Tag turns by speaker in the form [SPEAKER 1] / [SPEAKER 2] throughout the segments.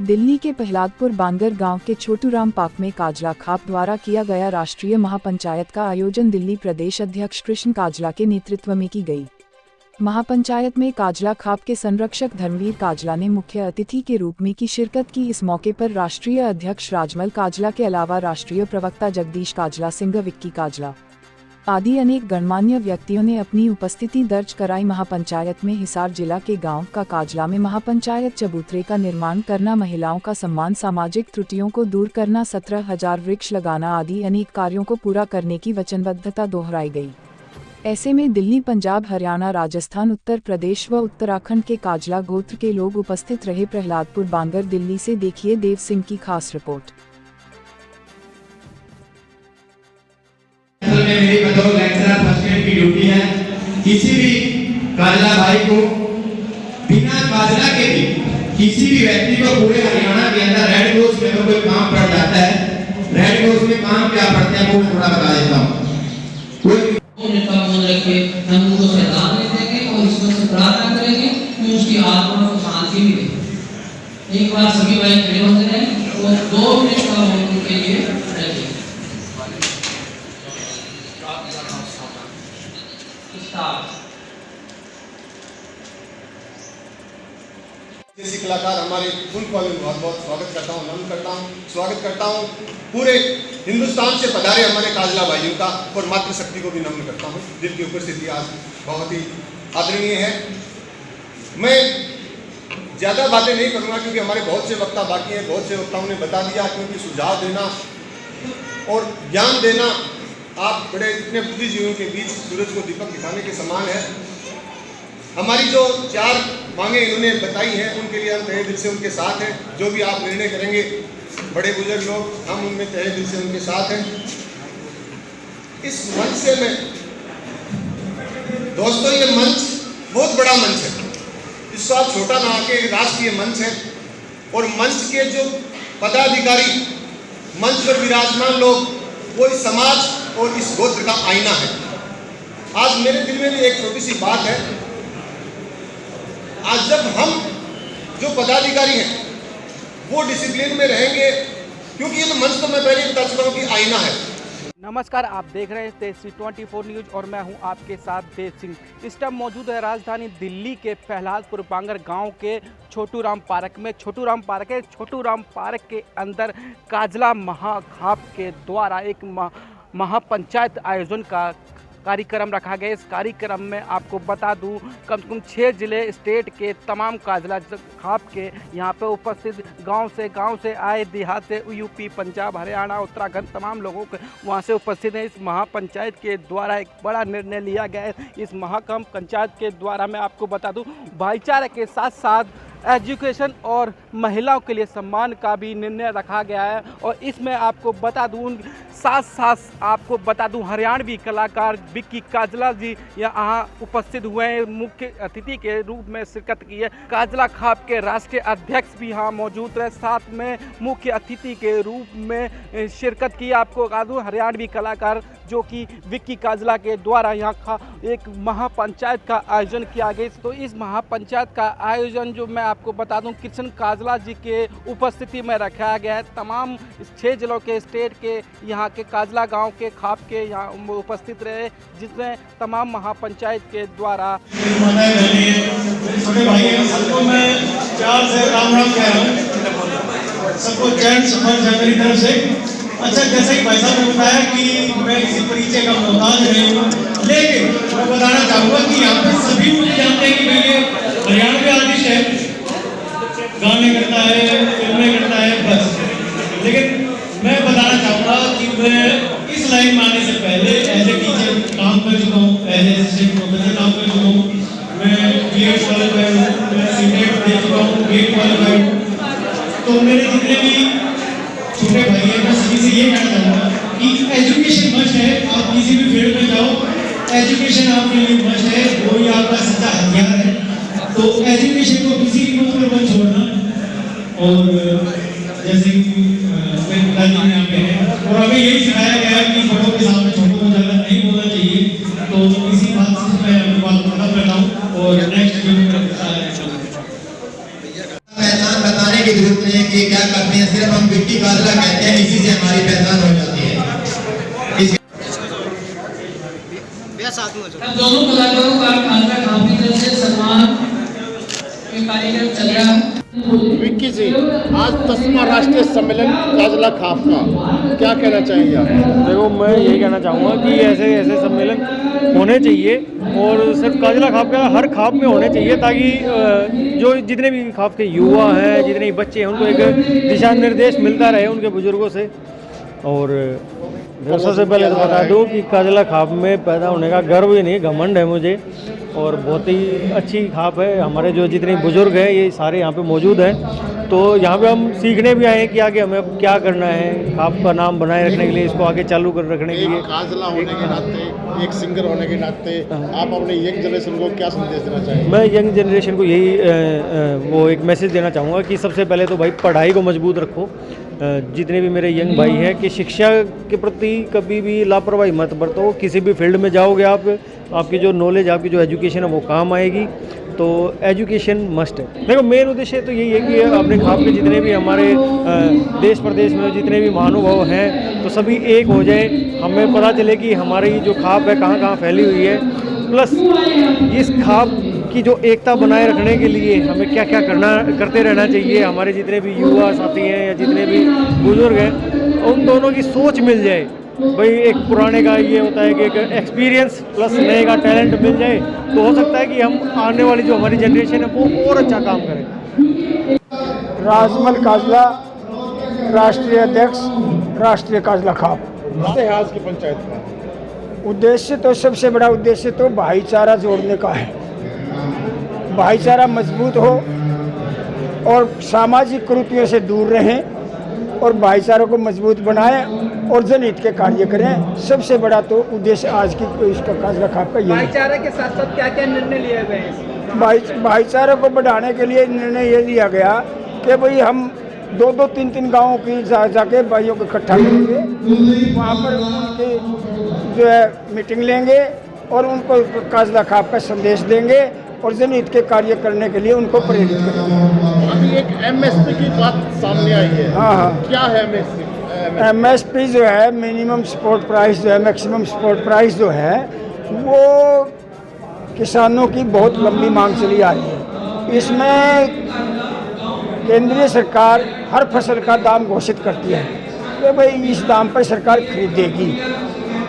[SPEAKER 1] दिल्ली के प्रहलादपुर बांगर गांव के छोटूराम पार्क में काजला खाप द्वारा किया गया राष्ट्रीय महापंचायत का आयोजन दिल्ली प्रदेश अध्यक्ष कृष्ण काजला के नेतृत्व में की गई। महापंचायत में काजला खाप के संरक्षक धर्मवीर काजला ने मुख्य अतिथि के रूप में की शिरकत की। इस मौके पर राष्ट्रीय अध्यक्ष राजमल काजला के अलावा राष्ट्रीय प्रवक्ता जगदीश काजला सिंह, विक्की काजला आदि अनेक गणमान्य व्यक्तियों ने अपनी उपस्थिति दर्ज कराई। महापंचायत में हिसार जिला के गांव का काजला में महापंचायत चबूतरे का निर्माण करना, महिलाओं का सम्मान, सामाजिक त्रुटियों को दूर करना, 17,000 वृक्ष लगाना आदि अनेक कार्यों को पूरा करने की वचनबद्धता दोहराई गई। ऐसे में दिल्ली, पंजाब, हरियाणा, राजस्थान, उत्तर प्रदेश व उत्तराखंड के काजला गोत्र के लोग उपस्थित रहे। प्रहलादपुर बांगर, दिल्ली से देखिए देव सिंह की खास रिपोर्ट।
[SPEAKER 2] मेरी बतौर लेक्चरर फर्स्ट ईयर की ड्यूटी है किसी भी काजला भाई को बिना काजला के भी किसी भी व्यक्ति को पूरे हरियाणा के अंदर रेड क्रॉस में कोई काम पड़ जाता है, रेड क्रॉस में काम क्या पड़ते हैं वो थोड़ा बता देता हूँ। कोई
[SPEAKER 3] नेता मन रखे हम उनको श्रद्धांजलि देंगे और ईश्वर से प्रार्थना करेंगे कि उसकी आत्मा को शांति मिले। एक बार सभी भाई खड़े होते रहें और 2 मिनट का मौन उनके लिए रखें।
[SPEAKER 4] जैसे कलाकार हमारे उनको मैं बहुत बहुत स्वागत करता हूँ, नमन करता हूँ, स्वागत करता हूँ। पूरे हिंदुस्तान से पधारे हमारे काजला भाइयों का और मातृशक्ति को भी नमन करता हूँ। जिनकी उपस्थिति आज बहुत ही आदरणीय है। मैं ज़्यादा बातें नहीं करूँगा क्योंकि हमारे बहुत से वक्ता बाकी हैं, बहुत से वक्ताओं ने बता दिया। क्योंकि सुझाव देना और ज्ञान देना आप बड़े इतने बुद्धिजीवियों के बीच सूरज को दीपक दिखाने के समान है। हमारी जो 4 मांगे इन्होंने बताई हैं उनके लिए हम तहे दिल से उनके साथ हैं। जो भी आप निर्णय करेंगे, बड़े बुजुर्ग लोग, हम उनमें तहे दिल से उनके साथ हैं। इस मंच से मैं दोस्तों, ये मंच बहुत बड़ा मंच है, इसको आप छोटा ना आके राष्ट्रीय मंच है। और मंच के जो पदाधिकारी, मंच पर विराजमान लोग, वो इस समाज और इस गोत्र का आईना है। आज मेरे दिल में भी एक छोटी सी बात है। आज जब हम जो पदाधिकारी हैं वो डिसिप्लिन में रहेंगे, क्योंकि ये मंच तो मैं पहले बता चुका हूँ कि आईना है।
[SPEAKER 5] नमस्कार, आप देख रहे हैं तेजस्वी 24 न्यूज और मैं हूं आपके साथ देव सिंह। इस टाइम मौजूद है राजधानी दिल्ली के प्रहलादपुर बांगर गांव के छोटूराम पार्क में। छोटूराम पार्क है, छोटूराम पार्क के अंदर काजला महाखाप के द्वारा एक महापंचायत आयोजन का कार्यक्रम रखा गया। इस कार्यक्रम में आपको बता दूं कम से कम 6 जिले स्टेट के तमाम काजला खाप के यहाँ पे उपस्थित गांव से आए, देहात से, यूपी, पंजाब, हरियाणा, उत्तराखंड तमाम लोगों के वहाँ से उपस्थित हैं। इस महापंचायत के द्वारा एक बड़ा निर्णय लिया गया है। इस महापंचायत के द्वारा मैं आपको बता दूँ भाईचारे के साथ साथ एजुकेशन और महिलाओं के लिए सम्मान का भी निर्णय रखा गया है। और इसमें आपको बता दूं हरियाणवी कलाकार विक्की काजला जी यहाँ उपस्थित हुए हैं, मुख्य अतिथि के रूप में शिरकत की है। काजला खाप के राष्ट्रीय अध्यक्ष भी यहाँ मौजूद रहे, साथ में मुख्य अतिथि के रूप में शिरकत की। आपको बता दूं हरियाणवी कलाकार जो कि विक्की काजला के द्वारा यहाँ एक महापंचायत का आयोजन किया गया। तो इस महापंचायत का आयोजन जो मैं आपको बता दूं कृष्ण काजला जी के उपस्थिति में रखा गया है। तमाम 6 जिलों के स्टेट के यहाँ के काजला गांव के खाप के यहाँ उपस्थित रहे, जिसमें तमाम महापंचायत के द्वारा
[SPEAKER 6] सबको चैन मेरी तरफ से। अच्छा, जैसे कि भाई साहब ने बताया कि मैं किसी परिचय का मोहताज नहीं हूँ, लेकिन मैं बताना चाहूँगा कि यहाँ पे सभी मुझे जानते हैं कि मैं ये हरियाणवी आर्टिस्ट है, गाने करता है, फिल्में करता है, बस। लेकिन मैं बताना चाहूँगा कि मैं इस लाइन में आने से पहले एज ए टीचर काम कर चुका हूँ, एज ए असिस्टेंट प्रोफेसर काम कर चुका हूँ, मैं बीएड क्वालिफाइड हूँ, मैं सीटेट दे चुका हूँ, बीएड क्वालिफाइड हूँ। तो मेरे जितने भी छोटे भाई हैं, मैं सभी से ये कहना चाहूँगा कि एजुकेशन मस्ट है। आप किसी भी फील्ड में जाओ, एजुकेशन आपके लिए मस्ट है, वो ही आपका सच्चा हथियार है। तो एजुकेशन को किसी भी कीमत पर मत छोड़ना। और जैसे कि मेरे पिताजी यहाँ पे हैं और हमें यही सिखाया गया है कि बड़ों के सामने छोटों को ज़्यादा नहीं बोलना चाहिए। तो इसी बात से मैं अपनी बात खत्म करता हूँ और नेक्स्ट वीडियो में पहचान बताने की जरूरत नहीं है कि
[SPEAKER 3] दोनों कलाकारों का काजला खाप की तरफ से सम्मान ये कार्यक्रम चल रहा है।
[SPEAKER 4] विक्की जी, आज 10वां राष्ट्रीय सम्मेलन काजला खाप का क्या कहना चाहेंगे आप?
[SPEAKER 6] देखो, मैं यही कहना चाहूँगा कि ऐसे ऐसे सम्मेलन होने चाहिए और सिर्फ काजला खाप का हर खाप में होने चाहिए, ताकि जो जितने भी खाप के युवा हैं, जितने भी बच्चे हैं, उनको एक दिशा निर्देश मिलता रहे उनके बुजुर्गों से। और सबसे पहले तो बता दूँ कि काजला खाप में पैदा होने का गर्व ही नहीं, घमंड है मुझे। और बहुत ही अच्छी खाप है। हमारे जो जितने बुजुर्ग हैं ये सारे यहाँ पे मौजूद हैं, तो यहाँ पे हम सीखने भी आए हैं कि आगे हमें अब क्या करना है खाप का नाम बनाए रखने के लिए, इसको आगे चालू कर रखने के लिए।
[SPEAKER 4] काजला होने के नाते, एक सिंगर होने के नाते आप अपने यंग जनरेशन को क्या संदेश देना चाहेंगे?
[SPEAKER 6] मैं यंग जनरेशन को यही वो एक मैसेज देना चाहूँगा कि सबसे पहले तो भाई पढ़ाई को मजबूत रखो। जितने भी मेरे यंग भाई हैं कि शिक्षा के प्रति कभी भी लापरवाही मत बरतो। किसी भी फील्ड में जाओगे आप, आपकी जो नॉलेज, आपकी जो एजुकेशन है वो काम आएगी, तो एजुकेशन मस्ट है। देखो, मेन उद्देश्य तो यही है कि अपने खाप के जितने भी हमारे देश प्रदेश में जितने भी महानुभाव हैं तो सभी एक हो जाए, हमें पता चले कि हमारी जो खाप है कहाँ कहाँ फैली हुई है। प्लस इस खाप की जो एकता बनाए रखने के लिए हमें क्या क्या करते रहना चाहिए। हमारे जितने भी युवा साथी हैं या जितने भी बुजुर्ग हैं, उन दोनों की सोच मिल जाए। भाई एक पुराने का ये होता है कि एक एक्सपीरियंस प्लस नए का टैलेंट मिल जाए, तो हो सकता है कि हम आने वाली जो हमारी जनरेशन है वो और अच्छा काम करें।
[SPEAKER 7] राजमल काजला, राष्ट्रीय अध्यक्ष, राष्ट्रीय काजला खाप।
[SPEAKER 4] आज की पंचायत का
[SPEAKER 7] उद्देश्य तो सबसे बड़ा उद्देश्य तो भाईचारा जोड़ने का है। भाईचारा मजबूत हो और सामाजिक कुरीतियों से दूर रहें और भाईचारे को मजबूत बनाएं और जनहित के कार्य करें। सबसे बड़ा तो उद्देश्य आज की इसका काजला खाप का यही है।
[SPEAKER 5] भाईचारे के साथ साथ क्या क्या निर्णय लिए गए हैं?
[SPEAKER 7] भाईचारे को बढ़ाने के लिए निर्णय ये लिया गया कि भाई हम 2-2, 3-3 गाँवों की जाके भाइयों को इकट्ठा करेंगे, वहाँ पर उनकी जो है मीटिंग लेंगे और उनको काजला खाप का संदेश देंगे और जनहित के कार्य करने के लिए उनको प्रेरित करेंगे।
[SPEAKER 4] अभी एक एमएसपी की बात सामने आई है।
[SPEAKER 7] हाँ,
[SPEAKER 4] क्या है एमएसपी?
[SPEAKER 7] एमएसपी जो है मिनिमम सपोर्ट प्राइस जो है, मैक्सिमम सपोर्ट प्राइस जो है, वो किसानों की बहुत लंबी मांग चली आ रही है। इसमें केंद्रीय सरकार हर फसल का दाम घोषित करती है कि भाई इस दाम पर सरकार खरीदेगी।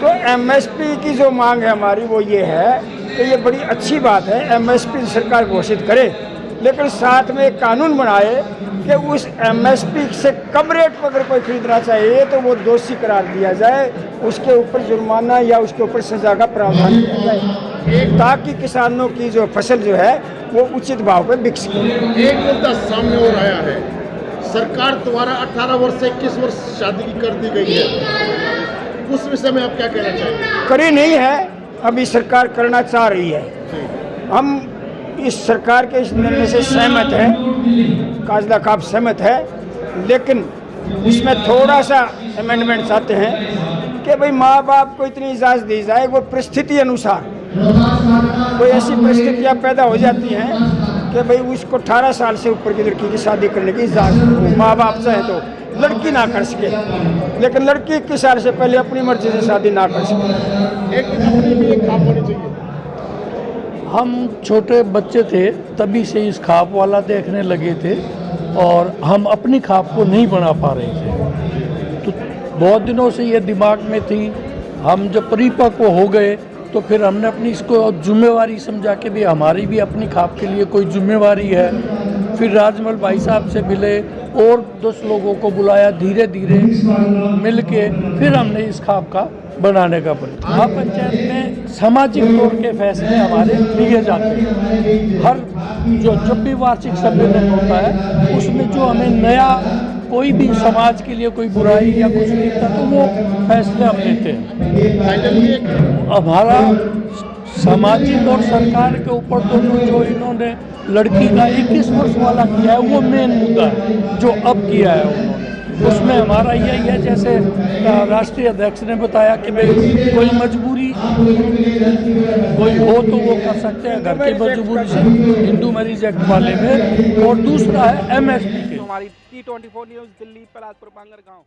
[SPEAKER 7] तो एमएसपी की जो मांग है हमारी वो ये है कि ये बड़ी अच्छी बात है, एमएसपी सरकार घोषित करे, लेकिन साथ में एक कानून बनाए कि उस एमएसपी से कम रेट पर अगर कोई खरीदना चाहिए तो वो दोषी करार दिया जाए, उसके ऊपर जुर्माना या उसके ऊपर सजा का प्रावधान किया जाए, ताकि किसानों की जो फसल जो है वो उचित भाव पर बिक सके।
[SPEAKER 4] एक मुद्दा सामने और आया है, सरकार द्वारा 18 वर्ष से 21 वर्ष शादी की कर दी गई है, उस विषय में आप क्या कहना चाहेंगे?
[SPEAKER 7] करी नहीं है, अभी सरकार करना चाह रही है। हम इस सरकार के इस निर्णय से सहमत हैं, काजला खाप सहमत है, लेकिन उसमें थोड़ा सा अमेंडमेंट चाहते हैं कि भाई माँ बाप को इतनी इजाज़त दी जाए, वो परिस्थिति अनुसार कोई ऐसी परिस्थितियाँ पैदा हो जाती हैं कि भाई उसको 18 साल से ऊपर की लड़की की शादी करने की इजाज़त हो, माँ बाप चाहे तो लड़की ना कर सके, लेकिन लड़की 21 साल से पहले अपनी मर्जी से शादी ना कर सके।
[SPEAKER 4] एक खाप होनी चाहिए।
[SPEAKER 8] हम छोटे बच्चे थे तभी से इस खाप वाला देखने लगे थे और हम अपनी खाप को नहीं बना पा रहे थे, तो बहुत दिनों से ये दिमाग में थी। हम जब परिपक्व हो गए तो फिर हमने अपनी इसको जिम्मेवारी समझा कि भी हमारी भी अपनी खाप के लिए कोई जिम्मेवारी है। फिर राजमल भाई साहब से मिले और 10 लोगों को बुलाया, धीरे धीरे मिल के फिर हमने इस खाप का बनाने का प्रयास। महापंचायत में सामाजिक तौर के फैसले हमारे लिए जाते हैं। हर जब भी वार्षिक सम्मेलन होता है उसमें जो हमें नया कोई भी समाज के लिए कोई बुराई या कुछ दिखता तो वो फैसले हम लेते हैं। हमारा सामाजिक और सरकार के ऊपर तो जो इन्होंने लड़की का 21 वर्ष वाला किया है वो मेन मुद्दा है जो अब किया है उन्होंने। उसमें हमारा यही है, जैसे राष्ट्रीय अध्यक्ष ने बताया कि भाई कोई मजबूरी कोई हो तो वो कर सकते हैं घर की मजबूरी से, हिंदू मैरिज एक्ट वाले में। और दूसरा है एमएसपी के।
[SPEAKER 5] हमारी T24 न्यूज़ दिल्ली, पलासपुर बांगर गाँव।